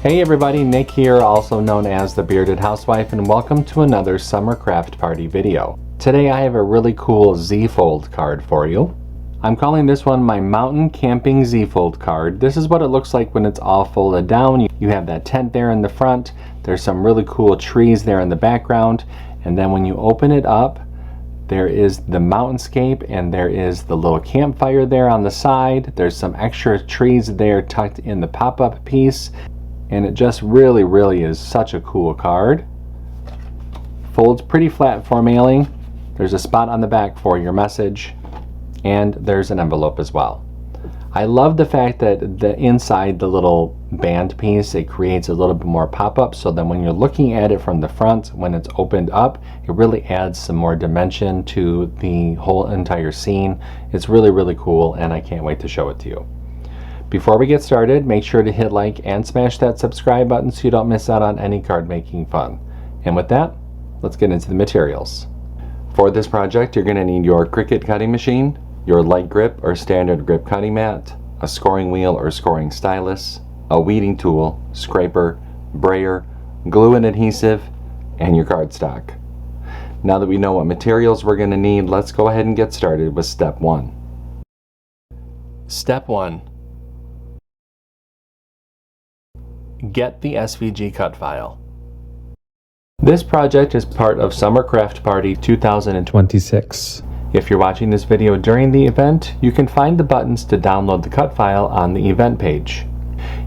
Hey everybody, Nick here, also known as the Bearded Housewife, and welcome to another summer craft party video. Today I have a really cool Z-fold card for you. I'm calling this one my Mountain Camping Z-fold card. This is what it looks like when it's all folded down. You have that tent there in the front, there's some really cool trees there in the background, and then when you open it up, there is the mountainscape and there is the little campfire there on the side. There's some extra trees there tucked in the pop-up piece. And it just really is such a cool card. Folds pretty flat for mailing. There's a spot on the back for your message, and there's an envelope as well. I love the fact that the inside the little band piece, it creates a little bit more pop-up, so then when you're looking at it from the front, when it's opened up, it really adds some more dimension to the whole entire scene. It's really cool, and I can't wait to show it to you. Before we get started, make sure to hit like and smash that subscribe button so you don't miss out on any card making fun. And with that, let's get into the materials. For this project, you're going to need your CRICUT cutting machine, your light grip or standard grip cutting mat, a scoring wheel or scoring stylus, a weeding tool, scraper, brayer, glue and adhesive, and your cardstock. Now that we know what materials we're going to need, let's go ahead and get started with step 1. Step 1. Get the SVG cut file. This project is part of Summer Craft Party 2026. If you're watching this video during the event, you can find the buttons to download the cut file on the event page.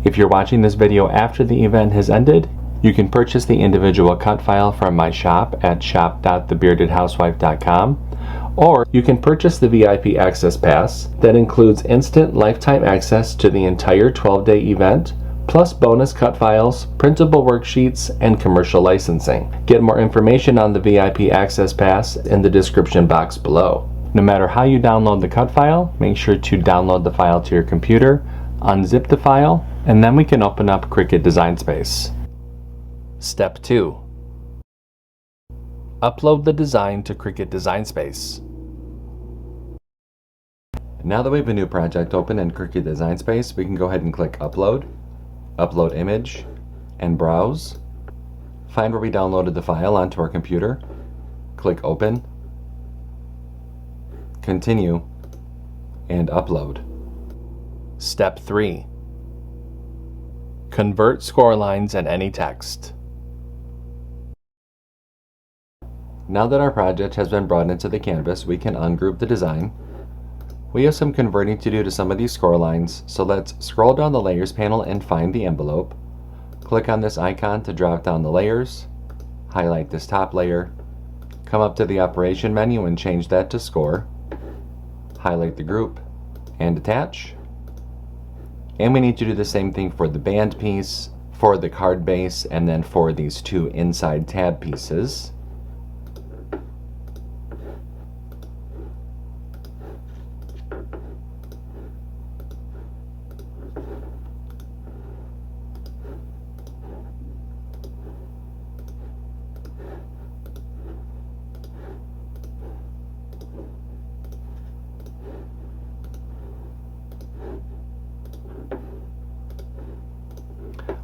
If you're watching this video after the event has ended, you can purchase the individual cut file from my shop at shop.thebeardedhousewife.com, or you can purchase the VIP Access Pass that includes instant lifetime access to the entire 12-day event, plus bonus cut files, printable worksheets, and commercial licensing. Get more information on the VIP Access Pass in the description box below. No matter how you download the cut file, make sure to download the file to your computer, unzip the file, and then we can open up CRICUT Design Space. Step 2. Upload the design to CRICUT Design Space. Now that we have a new project open in CRICUT Design Space, we can go ahead and click Upload, Upload Image, and Browse. Find where we downloaded the file onto our computer. Click Open, Continue, and Upload. Step 3. Convert score lines and any text. Now that our project has been brought into the canvas, we can ungroup the design. We have some converting to do to some of these score lines, so let's scroll down the Layers panel and find the envelope. Click on this icon to drop down the layers, highlight this top layer, come up to the Operation menu and change that to Score, highlight the group, and attach. And we need to do the same thing for the band piece, for the card base, and then for these two inside tab pieces.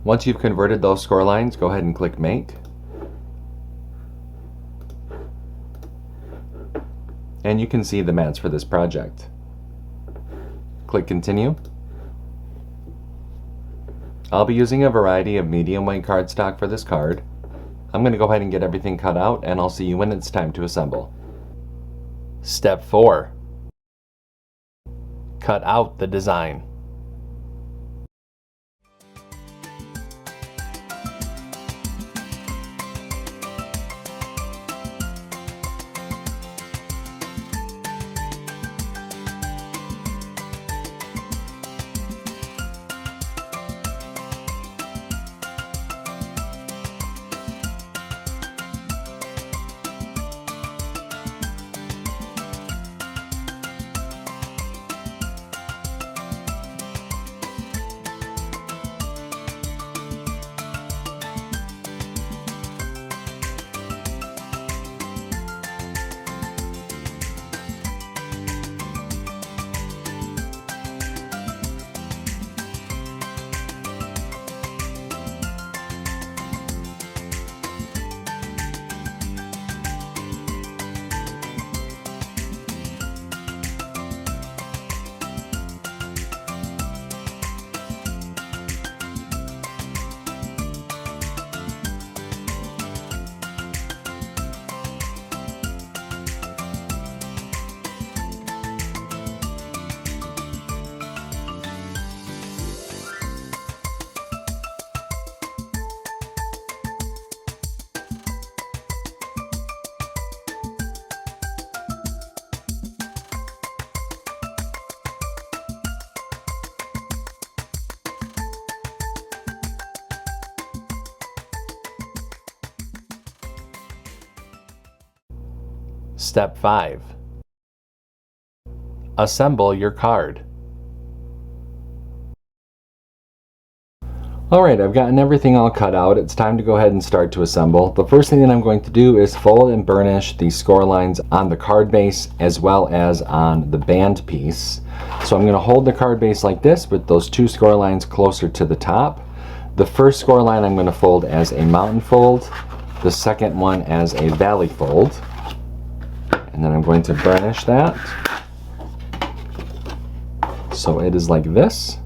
Once you've converted those score lines, go ahead and click Make. And you can see the mats for this project. Click Continue. I'll be using a variety of medium weight cardstock for this card. I'm going to go ahead and get everything cut out, and I'll see you when it's time to assemble. Step 4. Cut out the design. Step 5. Assemble your card. Alright, I've gotten everything all cut out. It's time to go ahead and start to assemble. The first thing that I'm going to do is fold and burnish the score lines on the card base as well as on the band piece. So I'm going to hold the card base like this with those two score lines closer to the top. The first score line I'm going to fold as a mountain fold, the second one as a valley fold, and then I'm going to burnish that. So it is like this.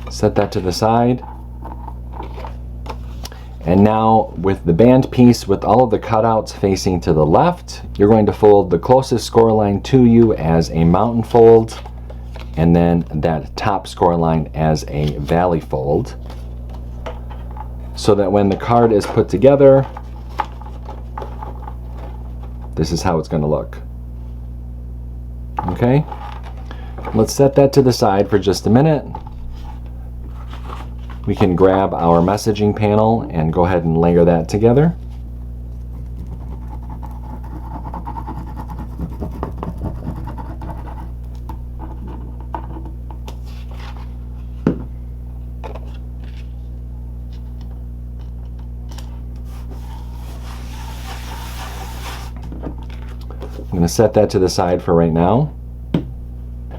Set that to the side. And now with the band piece, with all of the cutouts facing to the left, you're going to fold the closest score line to you as a mountain fold, and then that top score line as a valley fold, so that when the card is put together, this is how it's going to look. Okay? Let's set that to the side for just a minute. We can grab our messaging panel and go ahead and layer that together. I'm going to set that to the side for right now.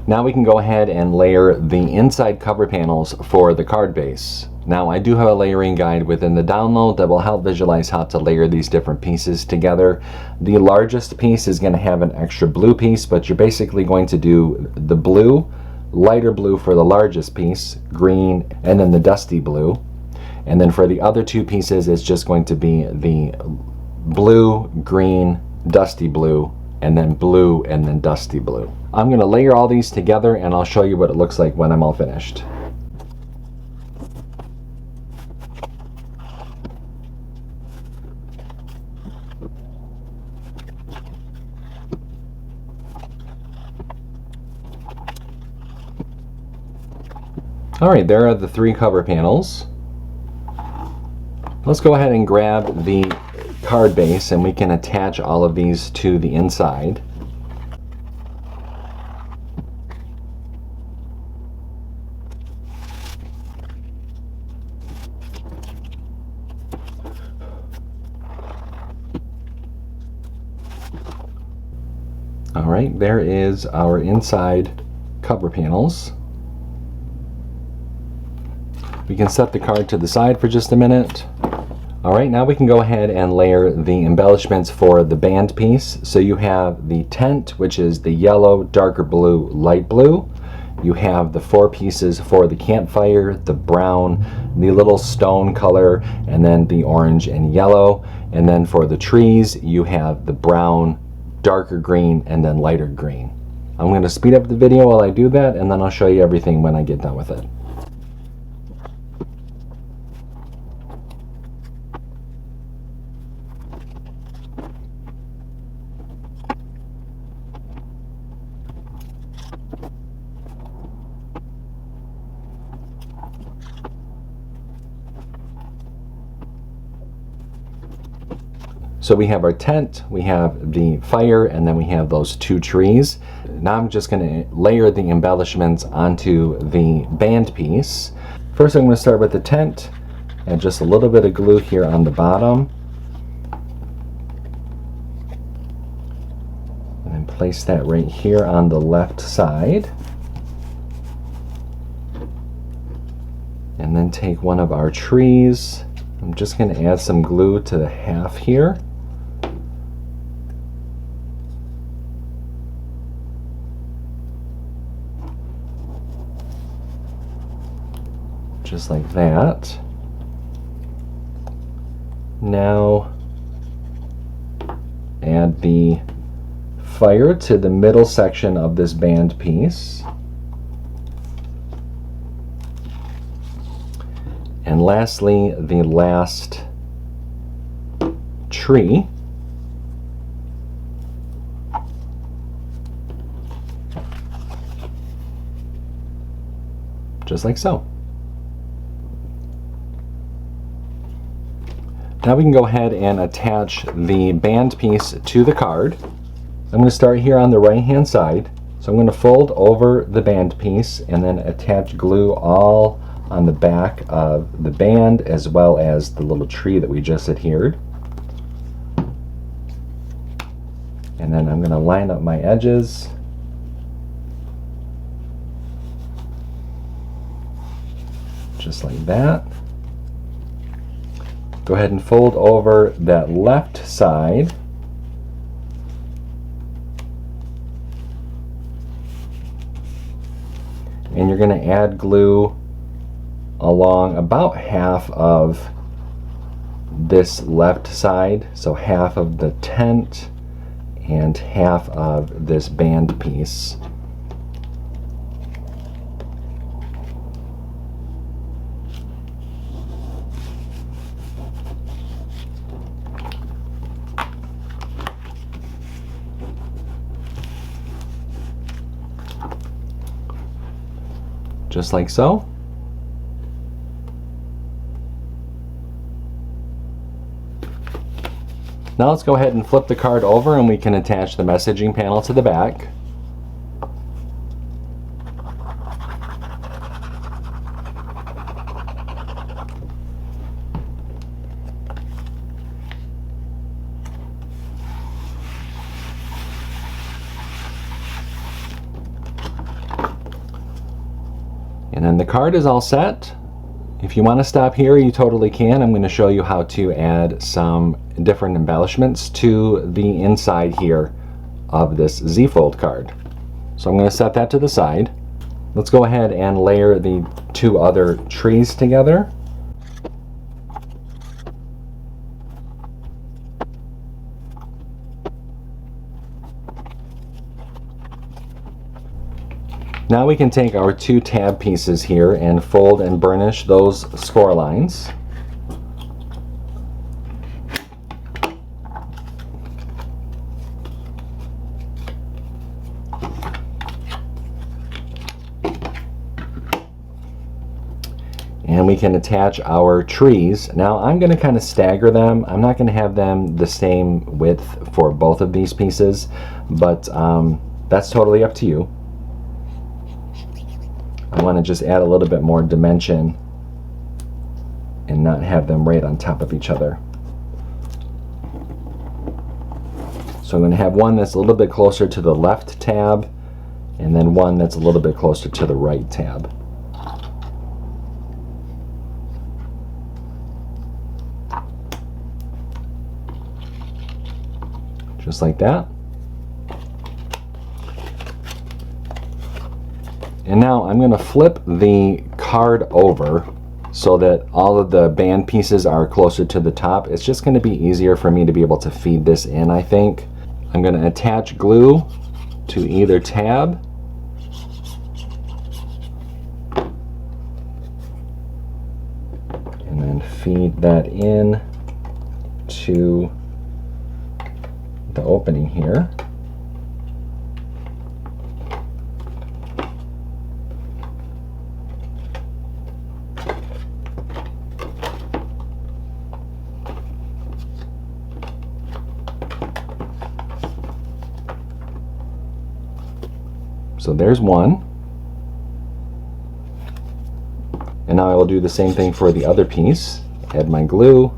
Now we can go ahead and layer the inside cover panels for the card base. Now I do have a layering guide within the download that will help visualize how to layer these different pieces together. The largest piece is going to have an extra blue piece, but you're basically going to do the blue, lighter blue for the largest piece, green, and then the dusty blue. And then for the other two pieces, it's just going to be the blue, green, dusty blue, and then blue, and then dusty blue. I'm going to layer all these together and I'll show you what it looks like when I'm all finished. Alright, there are the three cover panels. Let's go ahead and grab the card base and we can attach all of these to the inside. Alright, there is our inside cover panels. We can set the card to the side for just a minute. Alright, now we can go ahead and layer the embellishments for the band piece. So you have the tent, which is the yellow, darker blue, light blue. You have the four pieces for the campfire, the brown, the little stone color, and then the orange and yellow. And then for the trees, you have the brown, darker green, and then lighter green. I'm going to speed up the video while I do that, and then I'll show you everything when I get done with it. So we have our tent, we have the fire, and then we have those two trees. Now I'm just going to layer the embellishments onto the band piece. First I'm going to start with the tent, and just a little bit of glue here on the bottom. And then place that right here on the left side. And then take one of our trees. I'm just going to add some glue to the half here. Just like that. Now add the fire to the middle section of this band piece. And lastly, the last tree. Just like so. Now we can go ahead and attach the band piece to the card. I'm going to start here on the right hand side. So I'm going to fold over the band piece and then attach glue all on the back of the band as well as the little tree that we just adhered. And then I'm going to line up my edges. Just like that. Go ahead and fold over that left side. And you're going to add glue along about half of this left side. So half of the tent and half of this band piece. Just like so. Now let's go ahead and flip the card over and we can attach the messaging panel to the back. And then the card is all set. If you want to stop here, you totally can. I'm going to show you how to add some different embellishments to the inside here of this Z-fold card. So I'm going to set that to the side. Let's go ahead and layer the two other trees together. Now we can take our two tab pieces here and fold and burnish those score lines. And we can attach our trees. Now I'm going to kind of stagger them. I'm not going to have them the same width for both of these pieces, but that's totally up to you. I want to just add a little bit more dimension and not have them right on top of each other. So I'm going to have one that's a little bit closer to the left tab and then one that's a little bit closer to the right tab. Just like that. And now I'm going to flip the card over so that all of the band pieces are closer to the top. It's just going to be easier for me to be able to feed this in, I think. I'm going to attach glue to either tab. And then feed that in to the opening here. So there's one. And now I will do the same thing for the other piece. Add my glue.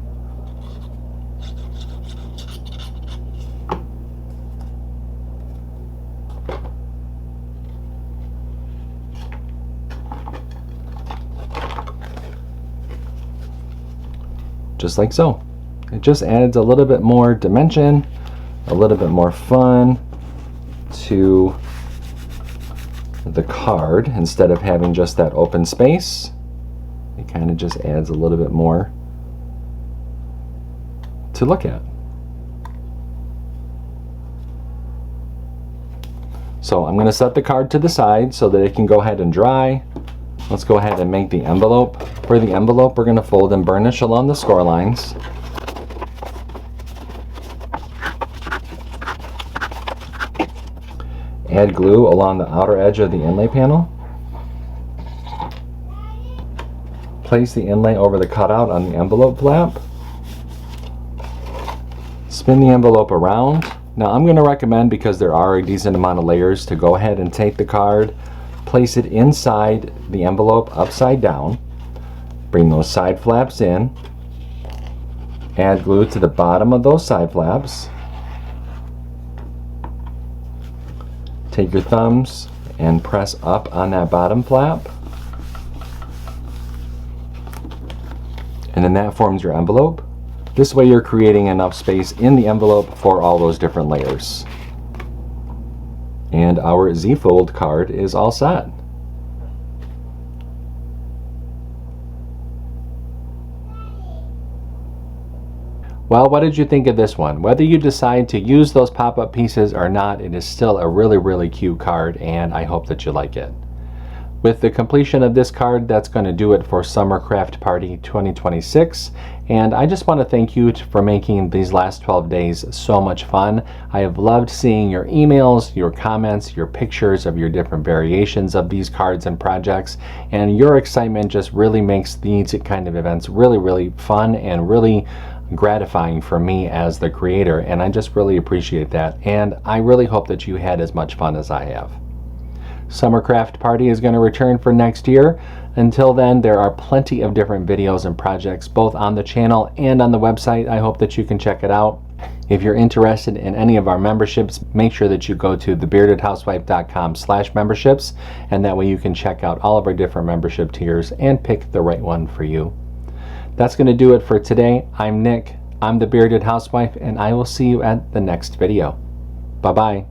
Just like so. It just adds a little bit more dimension, a little bit more fun to the card. Instead of having just that open space, it kind of just adds a little bit more to look at. So I'm going to set the card to the side so that it can go ahead and dry. Let's go ahead and make the envelope. For the envelope, we're going to fold and burnish along the score lines. Add glue along the outer edge of the inlay panel. Place the inlay over the cutout on the envelope flap. Spin the envelope around. Now I'm going to recommend, because there are a decent amount of layers, to go ahead and take the card, place it inside the envelope upside down, bring those side flaps in, add glue to the bottom of those side flaps, take your thumbs and press up on that bottom flap, and then that forms your envelope. This way you're creating enough space in the envelope for all those different layers. And our Z-fold card is all set. Well, what did you think of this one? Whether you decide to use those pop-up pieces or not, it is still a really cute card, and I hope that you like it. With the completion of this card, that's going to do it for Summer Craft Party 2026, and I just want to thank you for making these last 12 days so much fun. I have loved seeing your emails, your comments, your pictures of your different variations of these cards and projects, and your excitement just really makes these kind of events really fun and really gratifying for me as the creator, and I just really appreciate that, and I really hope that you had as much fun as I have. Summer Craft Party is going to return for next year. Until then, there are plenty of different videos and projects both on the channel and on the website. I hope that you can check it out. If you're interested in any of our memberships, make sure that you go to thebeardedhousewife.com/memberships, and that way you can check out all of our different membership tiers and pick the right one for you. That's going to do it for today. I'm Nick. I'm the Bearded Housewife, and I will see you at the next video. Bye-bye.